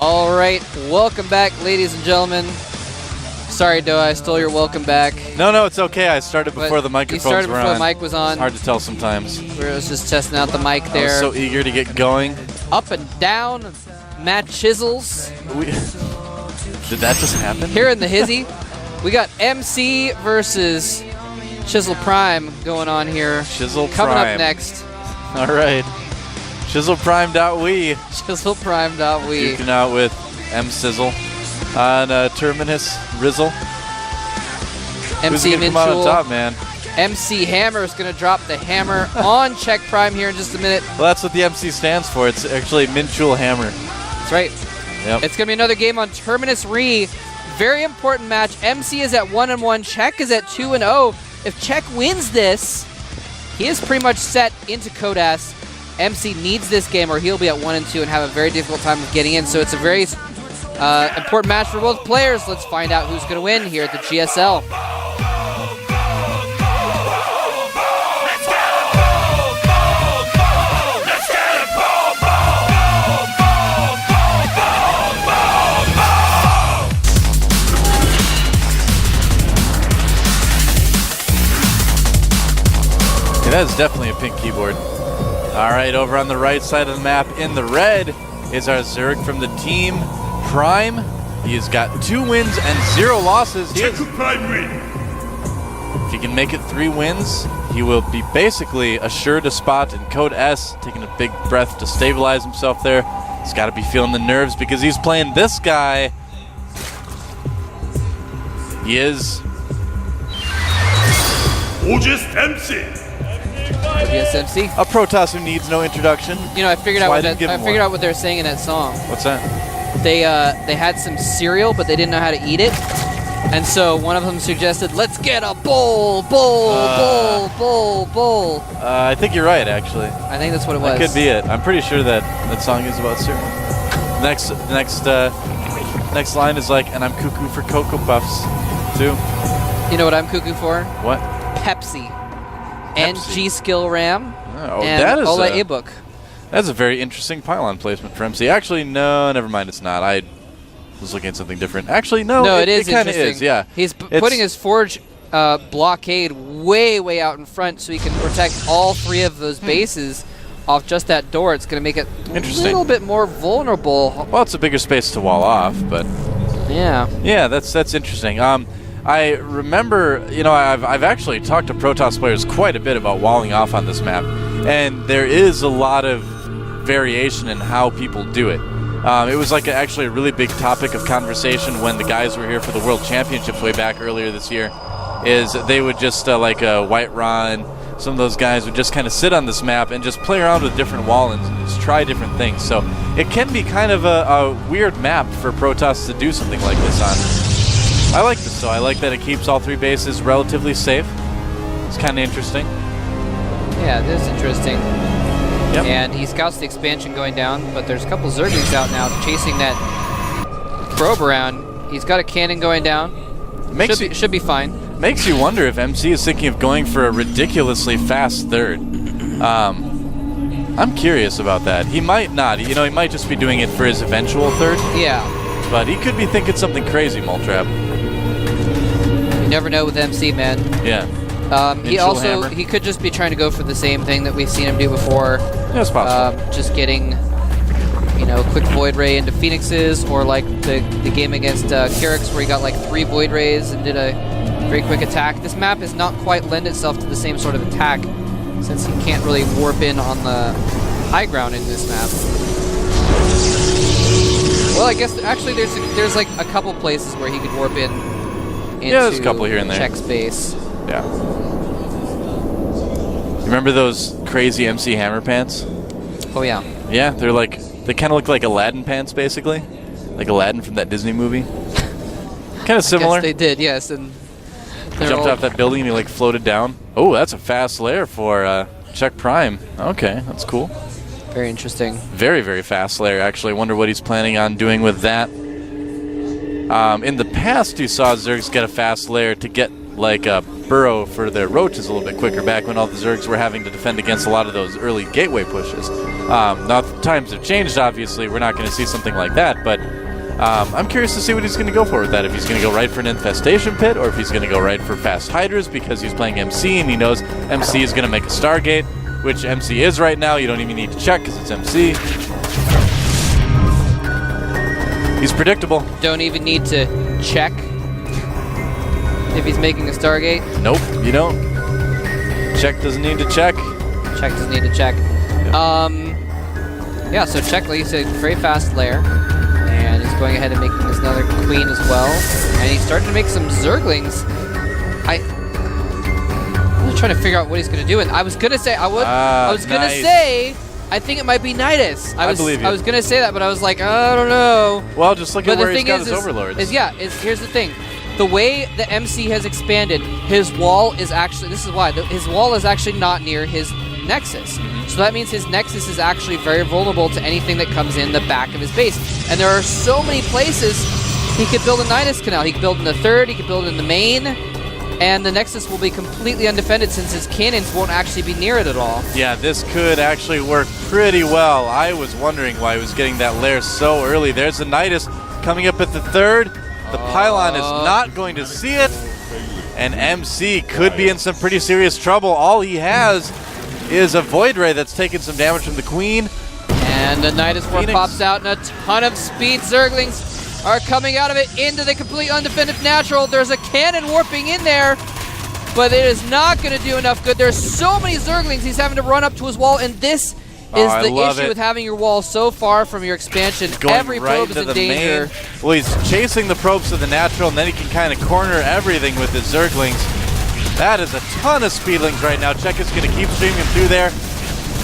All right, welcome back, ladies and gentlemen. Sorry, Doa, I stole your welcome back. No, it's okay. I started before the microphones were on. You started before the mic was on. It's hard to tell sometimes. We were just testing out the mic there. I was so eager to get going. Up and down, Matt Chisels. Did that just happen? Here in the hizzy, we got MC versus Chisel Prime going on here. Chisel Coming Prime. up next. All right. ChiselPrime.we. ChiselPrime.we. Duking out with M-Sizzle on Terminus Rizzle. MC Who's gonna come out on Minchul. top, man? MC Hammer is going to drop the hammer on Check Prime here in just a minute. Well, that's what the MC stands for. It's actually Minchul Hammer. That's right. Yep. It's going to be another game on Terminus Re. Very important match. MC is at 1-1. Check is at 2-0. If Check wins this, he is pretty much set into Codas. MC needs this game or he'll be at 1-2 and have a very difficult time of getting in. So it's a very important match for both players. Let's find out who's going to win here at the GSL. That is definitely a pink keyboard. All right, over on the right side of the map in the red is our Zerg from the team Prime. He has got 2 wins and 0 losses. If he can make it 3 wins, he will be basically assured a spot in Code S, taking a big breath to stabilize himself there. He's got to be feeling the nerves because he's playing this guy. He is August MC. Yes, MC. a Protoss who needs no introduction. You know, I figured out what they were saying in that song. What's that? They had some cereal, but they didn't know how to eat it, and so one of them suggested, "Let's get a bowl." I think you're right, actually. I think that's what it was. That could be it. I'm pretty sure that that song is about cereal. Next line is like, and I'm cuckoo for Cocoa Puffs, too. You know what I'm cuckoo for? What? Pepsi. And G-Skill RAM. Oh, and that is Ola ebook. That's a very interesting pylon placement for MC. Actually, no, never mind. It's not. I was looking at something different. Actually, no. No, it is kind of interesting. is. Yeah. He's putting his Forge blockade way out in front, so he can protect all 3 of those bases off just that door. It's going to make it a little bit more vulnerable. Well, it's a bigger space to wall off, but yeah. Yeah, that's interesting. I remember, you know, I've actually talked to Protoss players quite a bit about walling off on this map, and there is a lot of variation in how people do it. It was like actually a really big topic of conversation when the guys were here for the World Championships way back earlier this year, is they would just, like White Ron, some of those guys would just kind of sit on this map and just play around with different wall-ins and just try different things. So it can be kind of a weird map for Protoss to do something like this on. I like this, though. I like that it keeps all 3 bases relatively safe. It's kind of interesting. Yeah, this is interesting. Yep. And he scouts the expansion going down, but there's a couple Zerglings out now chasing that probe around. He's got a cannon going down. Should be fine. Makes you wonder if MC is thinking of going for a ridiculously fast 3rd. I'm curious about that. He might not. You know, he might just be doing it for his eventual 3rd. Yeah. But he could be thinking something crazy, Moltrap. You never know with MC, man. Yeah. He could just be trying to go for the same thing that we've seen him do before. Yeah, it's possible. Just getting, you know, quick Void Ray into Phoenixes, or like the game against Kyrix where he got like 3 Void Rays and did a very quick attack. This map is not quite lend itself to the same sort of attack, since he can't really warp in on the high ground in this map. Well, I guess actually there's like a couple places where he could warp in into there's a couple here and there. Check space. Yeah. Remember those crazy MC Hammer pants? Oh yeah. Yeah, they kind of look like Aladdin pants, basically, like Aladdin from that Disney movie. Kind of similar. Yes, they did. Yes, and jumped off that building and he like floated down. Oh, that's a fast lair for Check Prime. Okay, that's cool. Very interesting. Very, very fast lair, actually. Wonder what he's planning on doing with that. In the past, you saw Zergs get a fast lair to get like burrow for their roaches a little bit quicker back when all the Zergs were having to defend against a lot of those early gateway pushes. Now, times have changed, obviously. We're not going to see something like that, but I'm curious to see what he's going to go for with that. If he's going to go right for an infestation pit, or if he's going to go right for fast hydras because he's playing MC and he knows MC is going to make a Stargate, which MC is right now. You don't even need to check because it's MC. He's predictable. Don't even need to check if he's making a Stargate. Nope, you don't. Check doesn't need to check. Check doesn't need to check. Yeah, so check, like you said, very fast lair. And he's going ahead and making this another queen as well. And he's starting to make some Zerglings. I'm just trying to figure out what he's going to do. And I was going to say, I was going to say, I think it might be Nidus. I believe you. I was going to say that, but I was like, I don't know. Well, just look at where he's got his overlords. Here's the thing. The way the MC has expanded, his wall is actually, this is why, his wall is actually not near his Nexus. So that means his Nexus is actually very vulnerable to anything that comes in the back of his base. And there are so many places he could build a Nidus Canal. He could build in the third, he could build in the main, and the Nexus will be completely undefended since his cannons won't actually be near it at all. Yeah, this could actually work pretty well. I was wondering why he was getting that lair so early. There's the Nidus coming up at the third. The pylon is not going to see it, and MC could be in some pretty serious trouble. All he has is a Void Ray that's taking some damage from the Queen. And the Nidus War pops out, and a ton of speed Zerglings are coming out of it into the complete undefended natural. There's a cannon warping in there, but it is not going to do enough good. There's so many Zerglings, he's having to run up to his wall, and this is the issue with having your wall so far from your expansion. Every probe is in danger. Well, he's chasing the probes to the natural, and then he can kind of corner everything with his Zerglings. That is a ton of Speedlings right now. Check is going to keep streaming through there.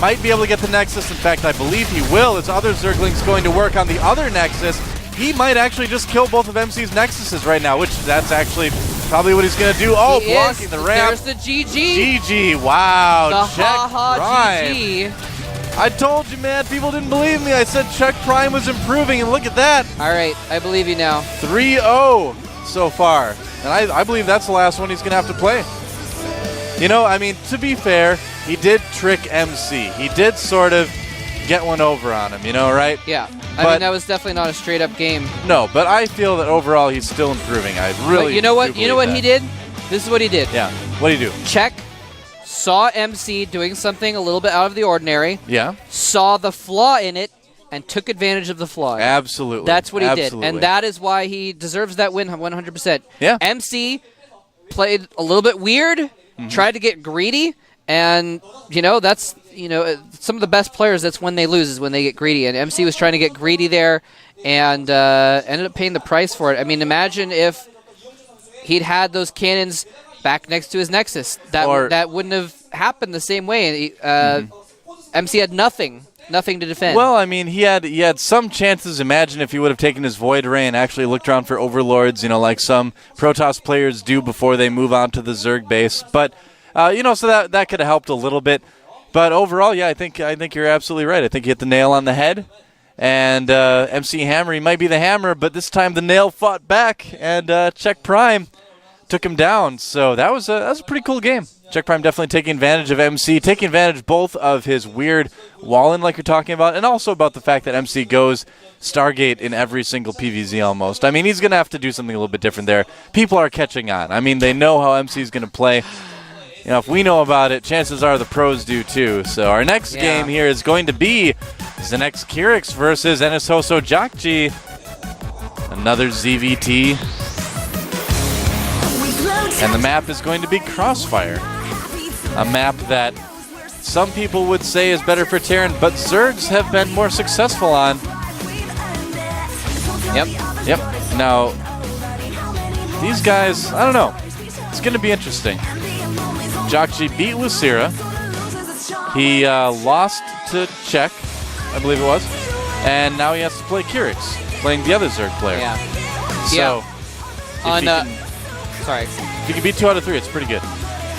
Might be able to get the Nexus. In fact, I believe he will. His other Zergling's going to work on the other Nexus. He might actually just kill both of MC's Nexuses right now, which that's actually probably what he's going to do. Oh, blocking the ramp. There's the GG. GG. Wow. The ha-ha GG. I told you, man. People didn't believe me. I said Check Prime was improving, and look at that. All right, I believe you now. 3-0 so far. And I believe that's the last one he's going to have to play. You know, I mean, to be fair, he did trick MC. He did sort of get one over on him, you know, right? Yeah. I mean, that was definitely not a straight-up game. No, but I feel that overall he's still improving. I really But you know what? You know what he did? This is what he did. Yeah. What did he do? Check. Saw MC doing something a little bit out of the ordinary. Yeah. Saw the flaw in it and took advantage of the flaw. Absolutely. That's what he did. And that is why he deserves that win 100%. Yeah. MC played a little bit weird, tried to get greedy, and, that's, some of the best players, that's when they lose, is when they get greedy. And MC was trying to get greedy there and ended up paying the price for it. I mean, imagine if he'd had those cannons back next to his Nexus. That wouldn't have happened the same way. MC had nothing to defend. Well, I mean, he had some chances. Imagine if he would have taken his Void Ray and actually looked around for overlords, like some Protoss players do before they move on to the Zerg base. But so that could have helped a little bit. But overall, yeah, I think you're absolutely right. I think you hit the nail on the head. And MC Hammer, he might be the hammer, but this time the nail fought back, and Check Prime took him down. So that was a pretty cool game. Check Prime definitely taking advantage of MC, taking advantage both of his weird wall-in like you're talking about, and also about the fact that MC goes Stargate in every single PvZ almost. I mean, he's going to have to do something a little bit different there. People are catching on. I mean, they know how MC is going to play. If we know about it, chances are the pros do too. So our next game here is going to be Zenex Kirix versus Enishoso Jakji. Another ZVT. And the map is going to be Crossfire. A map that some people would say is better for Terran, but Zergs have been more successful on. Yep. Now, these guys, I don't know. It's going to be interesting. Jakji beat Lucira. He lost to Czech, I believe it was. And now he has to play Kirix, playing the other Zerg player. Yeah. So, if you can beat 2 out of 3, it's pretty good.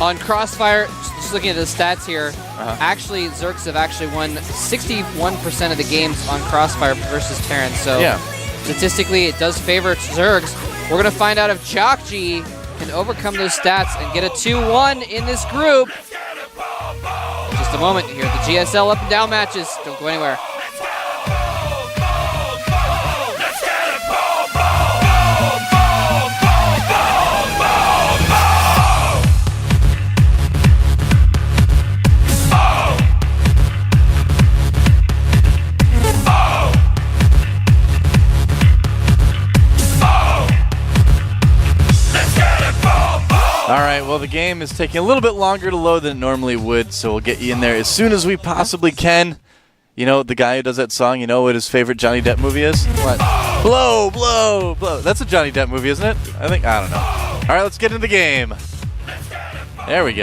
On Crossfire, just looking at the stats here, actually, Zergs have actually won 61% of the games on Crossfire versus Terran. So, statistically, it does favor Zergs. We're going to find out if Jakji can overcome those stats and get a 2-1 in this group. Just a moment here. The GSL up and down matches. Don't go anywhere. All right, well, the game is taking a little bit longer to load than it normally would, so we'll get you in there as soon as we possibly can. You know, the guy who does that song, you know what his favorite Johnny Depp movie is? What? Blow, blow, blow. That's a Johnny Depp movie, isn't it? I don't know. All right, let's get into the game. There we go.